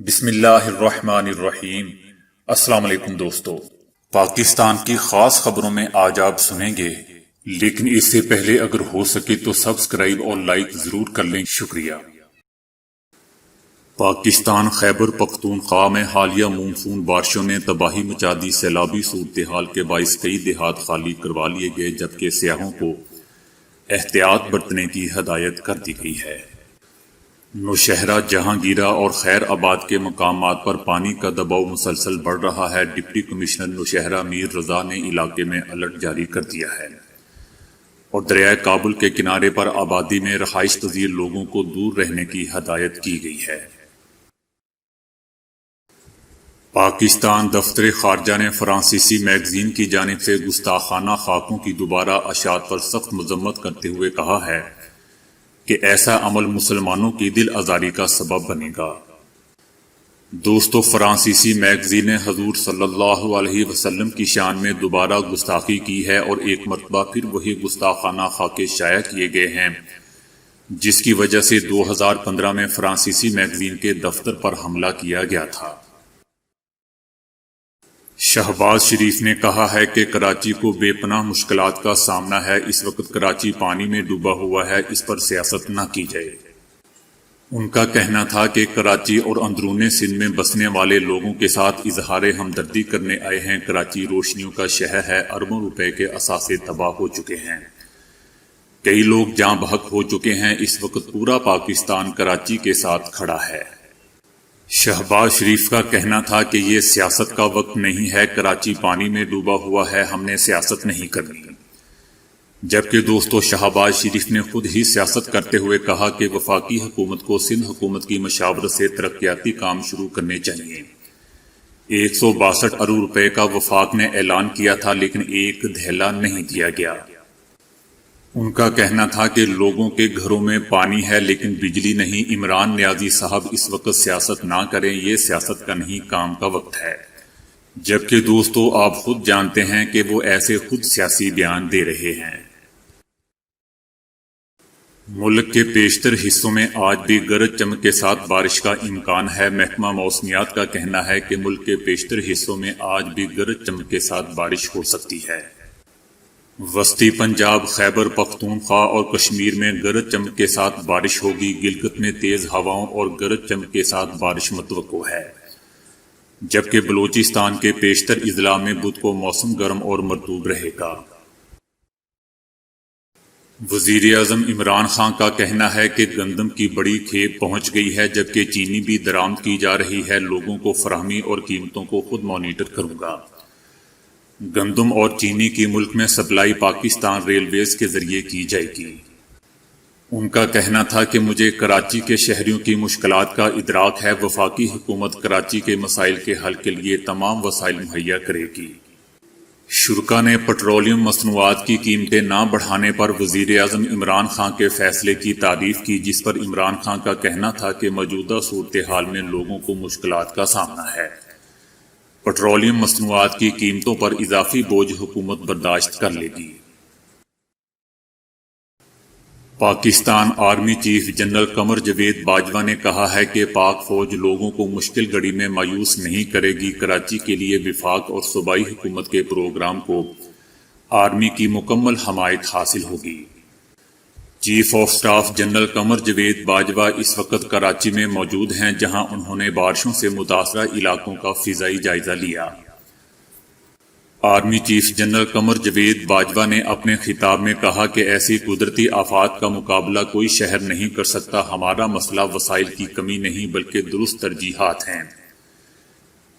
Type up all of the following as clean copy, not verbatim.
بسم اللہ الرحمن الرحیم۔ السلام علیکم دوستو، پاکستان کی خاص خبروں میں آج آپ سنیں گے، لیکن اس سے پہلے اگر ہو سکے تو سبسکرائب اور لائک ضرور کر لیں، شکریہ۔ پاکستان خیبر پختونخوا میں حالیہ مونسون بارشوں نے تباہی مچا دی۔ سیلابی صورتحال کے باعث کئی دیہات خالی کروا لیے گئے، جبکہ سیاحوں کو احتیاط برتنے کی ہدایت کر دی گئی ہے۔ نوشہرہ، جہانگیرہ اور خیر آباد کے مقامات پر پانی کا دباؤ مسلسل بڑھ رہا ہے۔ ڈپٹی کمشنر نوشہرہ میر رضا نے علاقے میں الرٹ جاری کر دیا ہے اور دریائے کابل کے کنارے پر آبادی میں رہائش پذیر لوگوں کو دور رہنے کی ہدایت کی گئی ہے۔ پاکستان دفتر خارجہ نے فرانسیسی میگزین کی جانب سے گستاخانہ خاکوں کی دوبارہ اشاعت پر سخت مذمت کرتے ہوئے کہا ہے کہ ایسا عمل مسلمانوں کی دل آزاری کا سبب بنے گا۔ دوستو، فرانسیسی میگزین نے حضور صلی اللہ علیہ وسلم کی شان میں دوبارہ گستاخی کی ہے اور ایک مرتبہ پھر وہی گستاخانہ خاکے شائع کیے گئے ہیں، جس کی وجہ سے 2015 میں فرانسیسی میگزین کے دفتر پر حملہ کیا گیا تھا۔ شہباز شریف نے کہا ہے کہ کراچی کو بے پناہ مشکلات کا سامنا ہے، اس وقت کراچی پانی میں ڈوبا ہوا ہے، اس پر سیاست نہ کی جائے۔ ان کا کہنا تھا کہ کراچی اور اندرون سندھ میں بسنے والے لوگوں کے ساتھ اظہار ہمدردی کرنے آئے ہیں۔ کراچی روشنیوں کا شہر ہے، اربوں روپے کے اثاثے تباہ ہو چکے ہیں، کئی لوگ جاں بحق ہو چکے ہیں، اس وقت پورا پاکستان کراچی کے ساتھ کھڑا ہے۔ شہباز شریف کا کہنا تھا کہ یہ سیاست کا وقت نہیں ہے، کراچی پانی میں ڈوبا ہوا ہے، ہم نے سیاست نہیں کرنی۔ جبکہ دوستو، شہباز شریف نے خود ہی سیاست کرتے ہوئے کہا کہ وفاقی حکومت کو سندھ حکومت کی مشاورت سے ترقیاتی کام شروع کرنے چاہیے۔ 162 ارب روپے کا وفاق نے اعلان کیا تھا، لیکن ایک دھیلا نہیں دیا گیا۔ ان کا کہنا تھا کہ لوگوں کے گھروں میں پانی ہے لیکن بجلی نہیں۔ عمران نیازی صاحب اس وقت سیاست نہ کریں، یہ سیاست کا نہیں، کام کا وقت ہے۔ جبکہ دوستو، آپ خود جانتے ہیں کہ وہ ایسے خود سیاسی بیان دے رہے ہیں۔ ملک کے بیشتر حصوں میں آج بھی گرج چمک کے ساتھ بارش کا امکان ہے۔ محکمہ موسمیات کا کہنا ہے کہ ملک کے بیشتر حصوں میں آج بھی گرج چمک کے ساتھ بارش ہو سکتی ہے۔ وسطی پنجاب، خیبر پختونخوا اور کشمیر میں گرج چمک کے ساتھ بارش ہوگی۔ گلگت میں تیز ہواؤں اور گرج چمک کے ساتھ بارش متوقع ہے، جبکہ بلوچستان کے بیشتر اضلاع میں بدھ کو موسم گرم اور مرطوب رہے گا۔ وزیر اعظم عمران خان کا کہنا ہے کہ گندم کی بڑی کھیپ پہنچ گئی ہے، جبکہ چینی بھی درآمد کی جا رہی ہے۔ لوگوں کو فراہمی اور قیمتوں کو خود مانیٹر کروں گا۔ گندم اور چینی کی ملک میں سپلائی پاکستان ریلویز کے ذریعے کی جائے گی۔ ان کا کہنا تھا کہ مجھے کراچی کے شہریوں کی مشکلات کا ادراک ہے، وفاقی حکومت کراچی کے مسائل کے حل کے لیے تمام وسائل مہیا کرے گی۔ شرکا نے پٹرولیم مصنوعات کی قیمتیں نہ بڑھانے پر وزیر اعظم عمران خان کے فیصلے کی تعریف کی، جس پر عمران خان کا کہنا تھا کہ موجودہ صورتحال میں لوگوں کو مشکلات کا سامنا ہے۔ پٹرولیم مصنوعات کی قیمتوں پر اضافی بوجھ حکومت برداشت کر لے گی۔ Pakistan army chief general Qamar Javed Bajwa نے کہا ہے کہ پاک فوج لوگوں کو مشکل گھڑی میں مایوس نہیں کرے گی۔ کراچی کے لیے وفاق اور صوبائی حکومت کے پروگرام کو آرمی کی مکمل حمایت حاصل ہوگی۔ Chief of staff general Qamar Javed Bajwa اس وقت کراچی میں موجود ہیں، جہاں انہوں نے بارشوں سے متاثرہ علاقوں کا فضائی جائزہ لیا۔ Army chief general Qamar Javed Bajwa نے اپنے خطاب میں کہا کہ ایسی قدرتی آفات کا مقابلہ کوئی شہر نہیں کر سکتا۔ ہمارا مسئلہ وسائل کی کمی نہیں بلکہ درست ترجیحات ہیں۔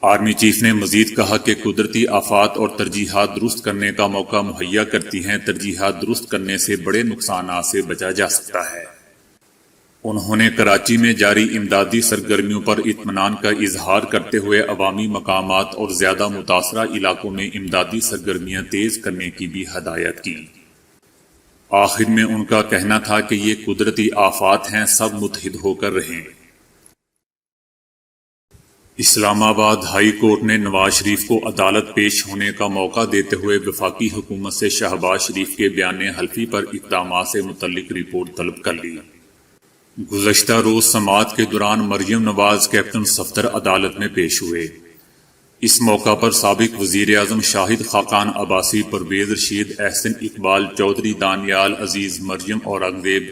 آرمی چیف نے مزید کہا کہ قدرتی آفات اور ترجیحات درست کرنے کا موقع مہیا کرتی ہیں، ترجیحات درست کرنے سے بڑے نقصانات سے بچا جا سکتا ہے۔ انہوں نے کراچی میں جاری امدادی سرگرمیوں پر اطمینان کا اظہار کرتے ہوئے عوامی مقامات اور زیادہ متاثرہ علاقوں میں امدادی سرگرمیاں تیز کرنے کی بھی ہدایت کی۔ آخر میں ان کا کہنا تھا کہ یہ قدرتی آفات ہیں، سب متحد ہو کر رہیں۔ اسلام آباد ہائی کورٹ نے نواز شریف کو عدالت پیش ہونے کا موقع دیتے ہوئے وفاقی حکومت سے شہباز شریف کے بیان حلفی پر اقدامات سے متعلق رپورٹ طلب کر لی۔ گزشتہ روز سماعت کے دوران مریم نواز کیپٹن صفدر عدالت میں پیش ہوئے۔ اس موقع پر سابق وزیر اعظم شاہد خاقان عباسی، پرویز رشید، احسن اقبال چودھری، دانیال عزیز، مریم اورنگزیب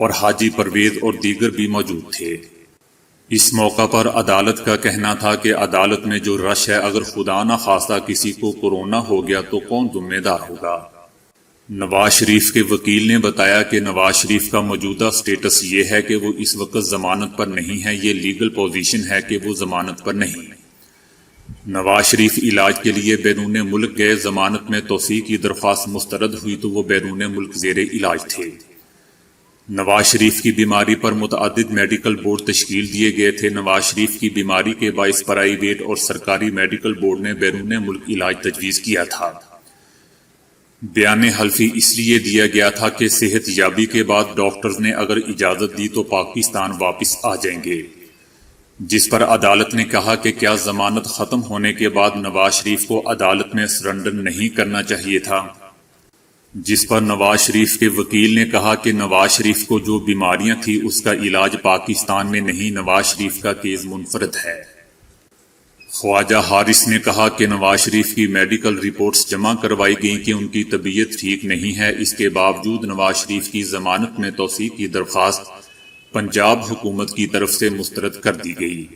اور حاجی پرویز اور دیگر بھی موجود تھے۔ اس موقع پر عدالت کا کہنا تھا کہ عدالت میں جو رش ہے، اگر خدا نہ خواستہ کسی کو کورونا ہو گیا تو کون ذمہ دار ہوگا؟ نواز شریف کے وکیل نے بتایا کہ نواز شریف کا موجودہ سٹیٹس یہ ہے کہ وہ اس وقت ضمانت پر نہیں ہے، یہ لیگل پوزیشن ہے کہ وہ ضمانت پر نہیں۔ نواز شریف علاج کے لیے بیرون ملک گئے، ضمانت میں توسیع کی درخواست مسترد ہوئی تو وہ بیرون ملک زیر علاج تھے۔ نواز شریف کی بیماری پر متعدد میڈیکل بورڈ تشکیل دیے گئے تھے۔ نواز شریف کی بیماری کے باعث پرائیویٹ اور سرکاری میڈیکل بورڈ نے بیرون ملک علاج تجویز کیا تھا۔ بیان حلفی اس لیے دیا گیا تھا کہ صحت یابی کے بعد ڈاکٹرز نے اگر اجازت دی تو پاکستان واپس آ جائیں گے، جس پر عدالت نے کہا کہ کیا ضمانت ختم ہونے کے بعد نواز شریف کو عدالت میں سرنڈر نہیں کرنا چاہیے تھا؟ جس پر نواز شریف کے وکیل نے کہا کہ نواز شریف کو جو بیماریاں تھیں اس کا علاج پاکستان میں نہیں، نواز شریف کا کیس منفرد ہے۔ خواجہ حارث نے کہا کہ نواز شریف کی میڈیکل رپورٹس جمع کروائی گئیں کہ ان کی طبیعت ٹھیک نہیں ہے، اس کے باوجود نواز شریف کی ضمانت میں توسیع کی درخواست پنجاب حکومت کی طرف سے مسترد کر دی گئی،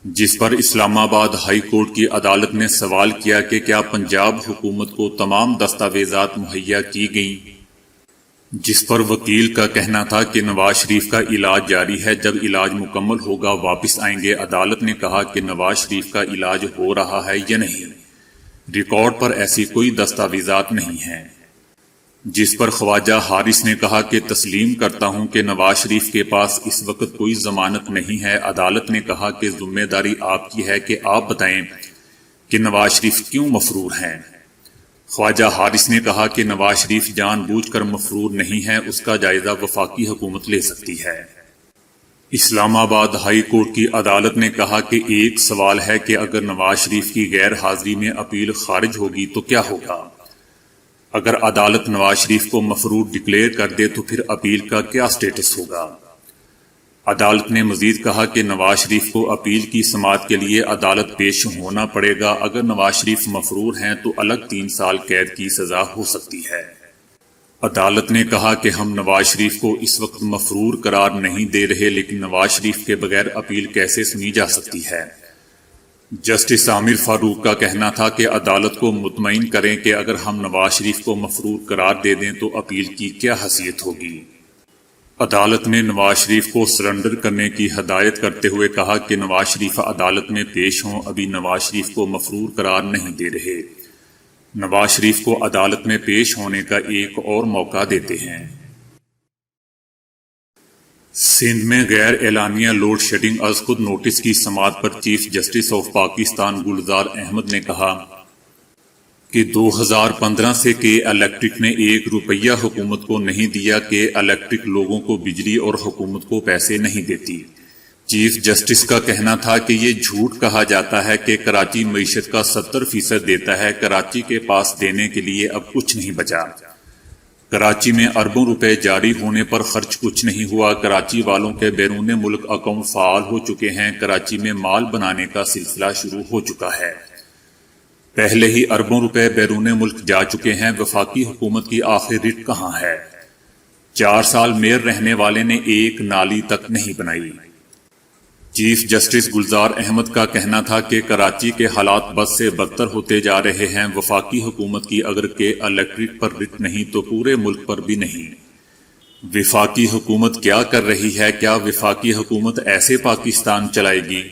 جس پر اسلام آباد ہائی کورٹ کی عدالت نے سوال کیا کہ کیا پنجاب حکومت کو تمام دستاویزات مہیا کی گئیں؟ جس پر وکیل کا کہنا تھا کہ نواز شریف کا علاج جاری ہے، جب علاج مکمل ہوگا واپس آئیں گے۔ عدالت نے کہا کہ نواز شریف کا علاج ہو رہا ہے یا نہیں، ریکارڈ پر ایسی کوئی دستاویزات نہیں ہیں۔ جس پر خواجہ حارث نے کہا کہ تسلیم کرتا ہوں کہ نواز شریف کے پاس اس وقت کوئی ضمانت نہیں ہے۔ عدالت نے کہا کہ ذمہ داری آپ کی ہے کہ آپ بتائیں کہ نواز شریف کیوں مفرور ہیں۔ خواجہ حارث نے کہا کہ نواز شریف جان بوجھ کر مفرور نہیں ہے، اس کا جائزہ وفاقی حکومت لے سکتی ہے۔ اسلام آباد ہائی کورٹ کی عدالت نے کہا کہ ایک سوال ہے کہ اگر نواز شریف کی غیر حاضری میں اپیل خارج ہوگی تو کیا ہوگا؟ اگر عدالت نواز شریف کو مفرور ڈکلیئر کر دے تو پھر اپیل کا کیا سٹیٹس ہوگا؟ عدالت نے مزید کہا کہ نواز شریف کو اپیل کی سماعت کے لیے عدالت پیش ہونا پڑے گا۔ اگر نواز شریف مفرور ہیں تو الگ 3 سال قید کی سزا ہو سکتی ہے۔ عدالت نے کہا کہ ہم نواز شریف کو اس وقت مفرور قرار نہیں دے رہے، لیکن نواز شریف کے بغیر اپیل کیسے سنی جا سکتی ہے؟ جسٹس عامر فاروق کا کہنا تھا کہ عدالت کو مطمئن کریں کہ اگر ہم نواز شریف کو مفرور قرار دے دیں تو اپیل کی کیا حیثیت ہوگی۔ عدالت نے نواز شریف کو سرنڈر کرنے کی ہدایت کرتے ہوئے کہا کہ نواز شریف عدالت میں پیش ہوں، ابھی نواز شریف کو مفرور قرار نہیں دے رہے، نواز شریف کو عدالت میں پیش ہونے کا ایک اور موقع دیتے ہیں۔ سندھ میں غیر اعلانیہ لوڈ شیڈنگ از خود نوٹس کی سماعت پر chief justice of Pakistan Gulzar Ahmed نے کہا کہ 2015 سے کہ الیکٹرک نے 1 روپیہ حکومت کو نہیں دیا، کہ الیکٹرک لوگوں کو بجلی اور حکومت کو پیسے نہیں دیتی۔ چیف جسٹس کا کہنا تھا کہ یہ جھوٹ کہا جاتا ہے کہ کراچی معیشت کا 70% دیتا ہے، کراچی کے پاس دینے کے لیے اب کچھ نہیں بچا۔ کراچی میں اربوں روپے جاری ہونے پر خرچ کچھ نہیں ہوا، کراچی والوں کے بیرون ملک اکاؤنٹ فعال ہو چکے ہیں، کراچی میں مال بنانے کا سلسلہ شروع ہو چکا ہے، پہلے ہی اربوں روپے بیرون ملک جا چکے ہیں۔ وفاقی حکومت کی آخر رٹ کہاں ہے؟ 4 سال میئر رہنے والے نے ایک نالی تک نہیں بنائی۔ چیف جسٹس گلزار احمد کا کہنا تھا کہ کراچی کے حالات بد سے بدتر ہوتے جا رہے ہیں، وفاقی حکومت کی اگر کہ الیکٹرک پر رٹ نہیں تو پورے ملک پر بھی نہیں۔ وفاقی حکومت کیا کر رہی ہے؟ کیا وفاقی حکومت ایسے پاکستان چلائے گی؟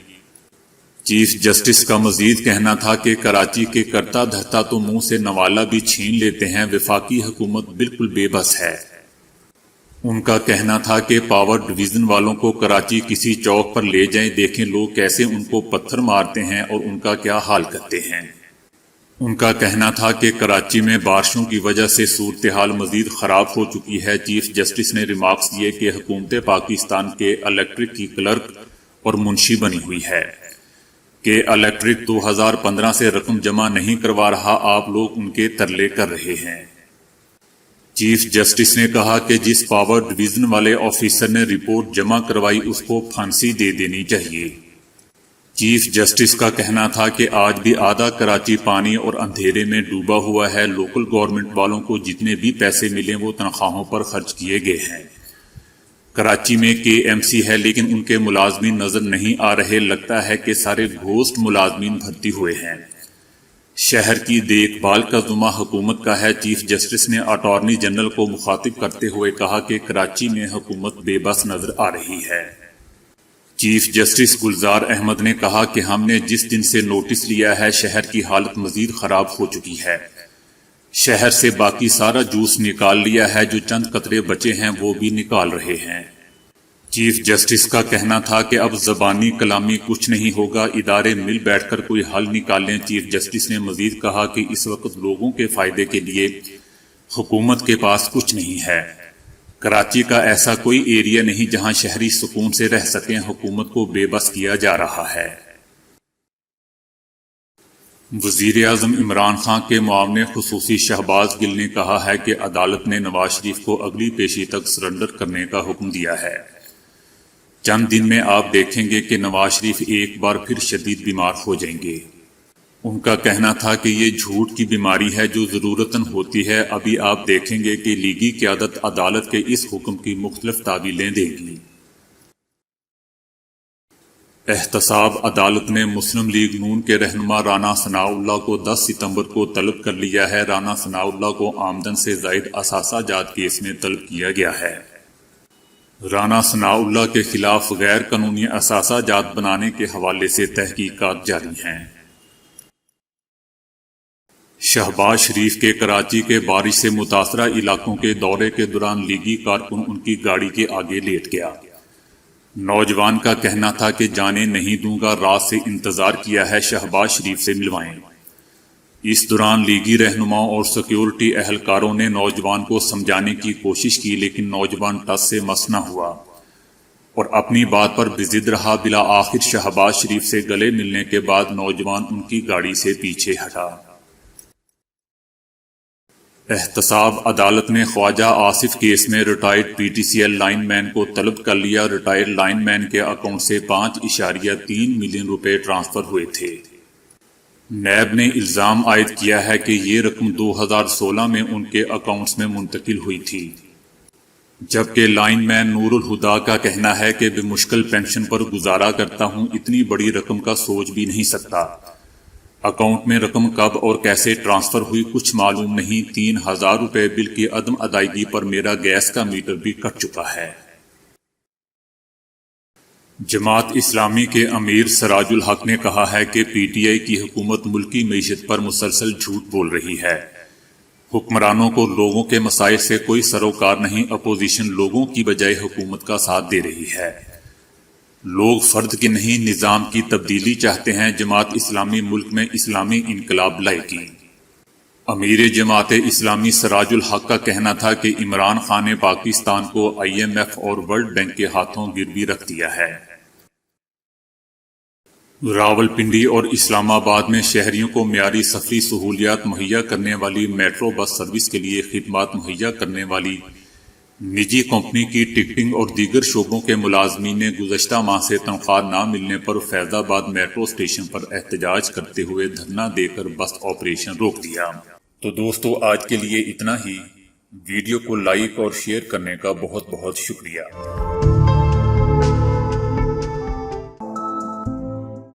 چیف جسٹس کا مزید کہنا تھا کہ کراچی کے کرتا دھرتا تو منہ سے نوالا بھی چھین لیتے ہیں، وفاقی حکومت بالکل بے بس ہے۔ ان کا کہنا تھا کہ پاور ڈویژن والوں کو کراچی کسی چوک پر لے جائیں، دیکھیں لوگ کیسے ان کو پتھر مارتے ہیں اور ان کا کیا حال کرتے ہیں۔ ان کا کہنا تھا کہ کراچی میں بارشوں کی وجہ سے صورتحال مزید خراب ہو چکی ہے۔ چیف جسٹس نے ریمارکس دیے کہ حکومت پاکستان کے الیکٹرک کی کلرک اور منشی بنی ہوئی ہے، کہ الیکٹرک 2015 سے رقم جمع نہیں کروا رہا، آپ لوگ ان کے ترلے کر رہے ہیں۔ چیف جسٹس نے کہا کہ جس پاور ڈویژن والے آفیسر نے رپورٹ جمع کروائی اس کو پھانسی دے دینی چاہیے۔ چیف جسٹس کا کہنا تھا کہ آج بھی آدھا کراچی پانی اور اندھیرے میں ڈوبا ہوا ہے۔ لوکل گورنمنٹ والوں کو جتنے بھی پیسے ملیں وہ تنخواہوں پر خرچ کیے گئے ہیں۔ کراچی میں KMC ہے لیکن ان کے ملازمین نظر نہیں آ رہے، لگتا ہے کہ سارے گھوسٹ ملازمین بھرتی ہوئے ہیں۔ شہر کی دیکھ بھال کا ذمہ حکومت کا ہے۔ چیف جسٹس نے اٹارنی جنرل کو مخاطب کرتے ہوئے کہا کہ کراچی میں حکومت بے بس نظر آ رہی ہے۔ چیف جسٹس گلزار احمد نے کہا کہ ہم نے جس دن سے نوٹس لیا ہے شہر کی حالت مزید خراب ہو چکی ہے۔ شہر سے باقی سارا جوس نکال لیا ہے، جو چند قطرے بچے ہیں وہ بھی نکال رہے ہیں۔ چیف جسٹس کا کہنا تھا کہ اب زبانی کلامی کچھ نہیں ہوگا، ادارے مل بیٹھ کر کوئی حل نکالیں۔ چیف جسٹس نے مزید کہا کہ اس وقت لوگوں کے فائدے کے لیے حکومت کے پاس کچھ نہیں ہے۔ کراچی کا ایسا کوئی ایریا نہیں جہاں شہری سکون سے رہ سکیں، حکومت کو بے بس کیا جا رہا ہے۔ وزیراعظم عمران خان کے معاون خصوصی شہباز گل نے کہا ہے کہ عدالت نے نواز شریف کو اگلی پیشی تک سرنڈر کرنے کا حکم دیا ہے۔ چند دن میں آپ دیکھیں گے کہ نواز شریف ایک بار پھر شدید بیمار ہو جائیں گے۔ ان کا کہنا تھا کہ یہ جھوٹ کی بیماری ہے جو ضرورتاً ہوتی ہے۔ ابھی آپ دیکھیں گے کہ لیگی قیادت عدالت کے اس حکم کی مختلف تعویلیں دے گی۔ احتساب عدالت نے مسلم لیگ نون کے رہنما رانا ثناء اللہ کو 10 ستمبر کو طلب کر لیا ہے۔ رانا ثناء اللہ کو آمدن سے زائد اثاثہ جات کیس میں طلب کیا گیا ہے۔ رانا ثناء اللہ کے خلاف غیر قانونی اثاثہ جات بنانے کے حوالے سے تحقیقات جاری ہیں۔ شہباز شریف کے کراچی کے بارش سے متاثرہ علاقوں کے دورے کے دوران لیگی کارکن ان کی گاڑی کے آگے لیٹ گیا۔ نوجوان کا کہنا تھا کہ جانے نہیں دوں گا، رات سے انتظار کیا ہے، شہباز شریف سے ملوائیں۔ اس دوران لیگی رہنماؤں اور سیکیورٹی اہلکاروں نے نوجوان کو سمجھانے کی کوشش کی لیکن نوجوان ٹس سے مس نہ ہوا اور اپنی بات پر بضد رہا۔ بالآخر شہباز شریف سے گلے ملنے کے بعد نوجوان ان کی گاڑی سے پیچھے ہٹا۔ احتساب عدالت نے خواجہ آصف کیس میں ریٹائرڈ PTCL لائن مین کو طلب کر لیا۔ ریٹائرڈ لائن مین کے اکاؤنٹ سے 5.3 ملین روپے ٹرانسفر ہوئے تھے۔ نیب نے الزام عائد کیا ہے کہ یہ رقم 2016 میں ان کے اکاؤنٹس میں منتقل ہوئی تھی، جبکہ لائن مین نور الہدا کا کہنا ہے کہ بمشکل پینشن پر گزارا کرتا ہوں، اتنی بڑی رقم کا سوچ بھی نہیں سکتا۔ اکاؤنٹ میں رقم کب اور کیسے ٹرانسفر ہوئی کچھ معلوم نہیں۔ 3000 روپے بل کی عدم ادائیگی پر میرا گیس کا میٹر بھی کٹ چکا ہے۔ جماعت اسلامی کے امیر سراج الحق نے کہا ہے کہ PTI کی حکومت ملکی معیشت پر مسلسل جھوٹ بول رہی ہے۔ حکمرانوں کو لوگوں کے مسائل سے کوئی سروکار نہیں، اپوزیشن لوگوں کی بجائے حکومت کا ساتھ دے رہی ہے۔ لوگ فرد کی نہیں نظام کی تبدیلی چاہتے ہیں۔ جماعت اسلامی ملک میں اسلامی انقلاب لائے گی۔ امیر جماعت اسلامی سراج الحق کا کہنا تھا کہ عمران خان نے پاکستان کو IMF اور ورلڈ بینک کے ہاتھوں گروی رکھ دیا ہے۔ راولپنڈی اور اسلام آباد میں شہریوں کو معیاری سفری سہولیات مہیا کرنے والی میٹرو بس سروس کے لیے خدمات مہیا کرنے والی نجی کمپنی کی ٹکٹنگ اور دیگر شعبوں کے ملازمین نے گزشتہ ماہ سے تنخواہ نہ ملنے پر فیض آباد میٹرو اسٹیشن پر احتجاج کرتے ہوئے دھرنا دے کر بس آپریشن روک دیا۔ تو دوستو آج کے لیے اتنا ہی۔ ویڈیو کو لائک اور شیئر کرنے کا بہت بہت شکریہ۔